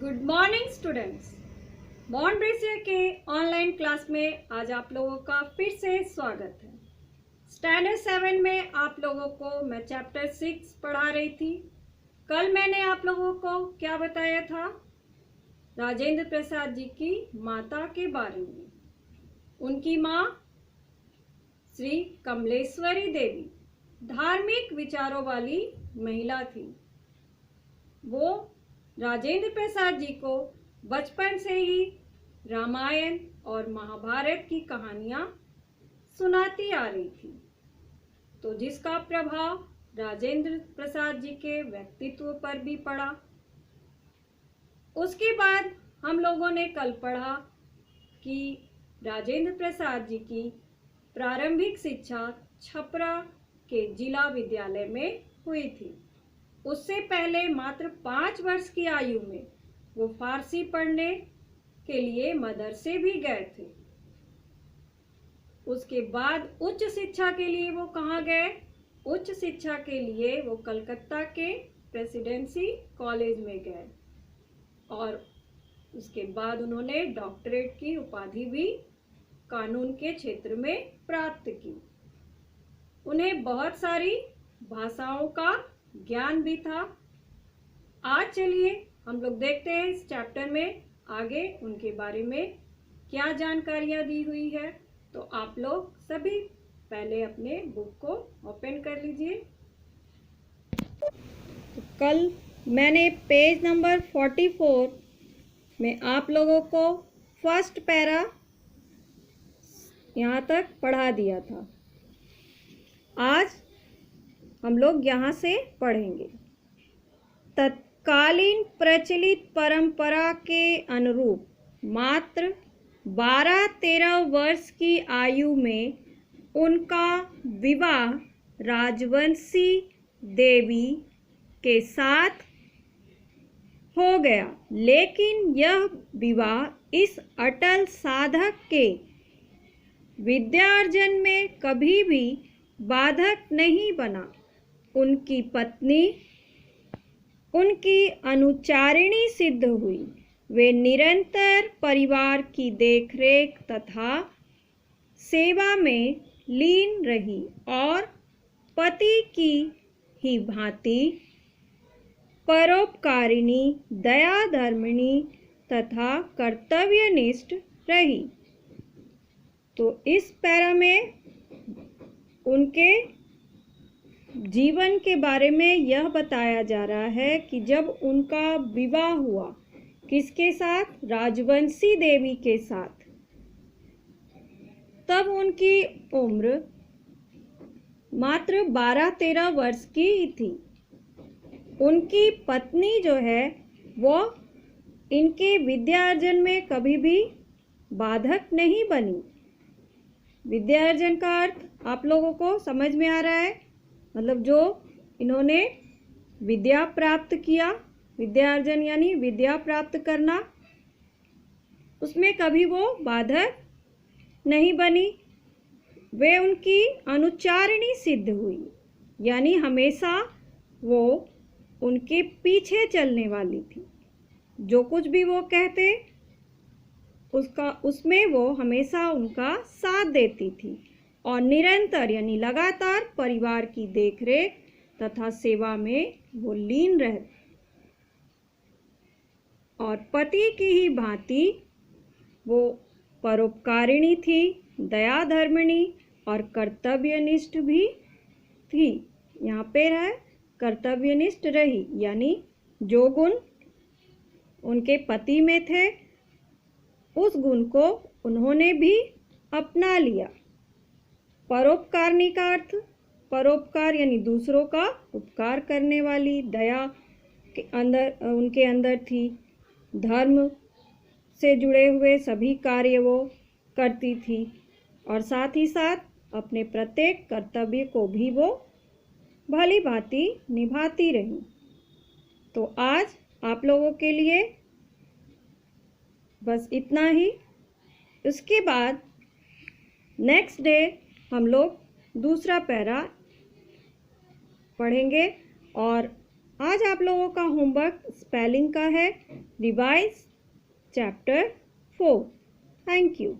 Good morning students. मॉन्ट्रेसियर के online class में आज आप लोगों का फिर से स्वागत है। स्टैंडर्ड 7 में आप लोगों को मैं चैप्टर 6 पढ़ा रही थी। कल मैंने आप लोगों को क्या बताया था? राजेंद्र प्रसाद जी की माता के बारे में। उनकी माँ श्री कमलेश्वरी देवी धार्मिक विचारों वाली महिला थी। वो राजेंद्र प्रसाद जी को बचपन से ही रामायण और महाभारत की कहानियां सुनाती आ रही थी, तो जिसका प्रभाव राजेंद्र प्रसाद जी के व्यक्तित्व पर भी पड़ा। उसके बाद हम लोगों ने कल पढ़ा कि राजेंद्र प्रसाद जी की प्रारंभिक शिक्षा छपरा के जिला विद्यालय में हुई थी। उससे पहले मात्र 5 वर्ष की आयु में वो फारसी पढ़ने के लिए मदरसे भी गए थे। उसके बाद उच्च शिक्षा के लिए वो कहाँ गए? उच्च शिक्षा के लिए वो कलकत्ता के प्रेसिडेंसी कॉलेज में गए और उसके बाद उन्होंने डॉक्टरेट की उपाधि भी कानून के क्षेत्र में प्राप्त की। उन्हें बहुत सारी भाषाओं का ज्ञान भी था। आज चलिए हम लोग देखते हैं इस चैप्टर में आगे उनके बारे में क्या जानकारियां दी हुई है। तो आप लोग सभी पहले अपने बुक को ओपन कर लीजिए। तो कल मैंने पेज नंबर 44 में आप लोगों को फर्स्ट पैरा यहाँ तक पढ़ा दिया था। आज हम लोग यहाँ से पढ़ेंगे। तत्कालीन प्रचलित परंपरा के अनुरूप मात्र 12-13 वर्ष की आयु में उनका विवाह राजवंशी देवी के साथ हो गया, लेकिन यह विवाह इस अटल साधक के विद्यार्जन में कभी भी बाधक नहीं बना। उनकी पत्नी उनकी अनुचारिणी सिद्ध हुई। वे निरंतर परिवार की देखरेख तथा सेवा में लीन रही और पति की ही भांति परोपकारिणी, दयाधर्मिणी तथा कर्तव्यनिष्ठ रही। तो इस पैरा में उनके जीवन के बारे में यह बताया जा रहा है कि जब उनका विवाह हुआ किसके साथ? राजवंशी देवी के साथ। तब उनकी उम्र मात्र 12-13 वर्ष की ही थी। उनकी पत्नी जो है वो इनके विद्यार्जन में कभी भी बाधक नहीं बनी। विद्यार्जन का अर्थ आप लोगों को समझ में आ रहा है? मतलब जो इन्होंने विद्या प्राप्त किया, विद्यार्जन यानी विद्या प्राप्त करना, उसमें कभी वो बाधक नहीं बनी। वे उनकी अनुचारिणी सिद्ध हुई, यानी हमेशा वो उनके पीछे चलने वाली थी। जो कुछ भी वो कहते उसमें वो हमेशा उनका साथ देती थी और निरंतर यानी लगातार परिवार की देखरेख तथा सेवा में वो लीन रहे और पति की ही भांति वो परोपकारिणी थी, दयाधर्मिणी और कर्तव्यनिष्ठ भी थी। यहाँ पे है कर्तव्यनिष्ठ रही, यानी जो गुण उनके पति में थे उस गुण को उन्होंने भी अपना लिया। परोपकारिणी का अर्थ परोपकार यानी दूसरों का उपकार करने वाली, दया के अंदर उनके अंदर थी। धर्म से जुड़े हुए सभी कार्य वो करती थी और साथ ही साथ अपने प्रत्येक कर्तव्य को भी वो भली भांति निभाती रही। तो आज आप लोगों के लिए बस इतना ही। उसके बाद नेक्स्ट डे हम लोग दूसरा पैरा पढ़ेंगे और आज आप लोगों का होमवर्क स्पेलिंग का है। revise chapter 4. Thank you.